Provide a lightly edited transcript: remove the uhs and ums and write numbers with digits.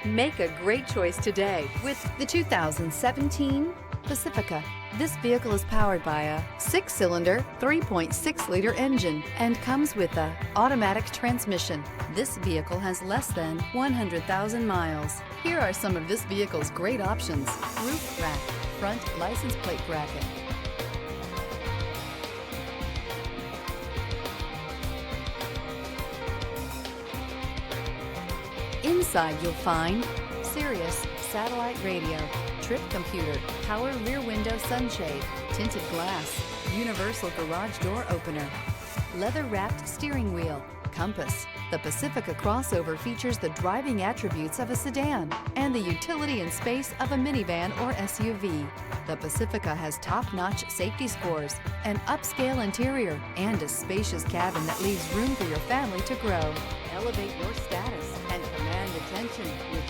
Make a great choice today with the 2017 Pacifica. This vehicle is powered by a 6-cylinder, 3.6-liter engine and comes with a automatic transmission. This vehicle has less than 100,000 miles. Here are some of this vehicle's great options: roof rack, front license plate bracket, inside you'll find Sirius satellite radio, trip computer, power rear window sunshade, tinted glass, universal garage door opener, leather-wrapped steering wheel, compass. The Pacifica crossover features the driving attributes of a sedan and the utility and space of a minivan or SUV. The Pacifica has top-notch safety scores, an upscale interior, and a spacious cabin that leaves room for your family to grow. Elevate your status and command attention with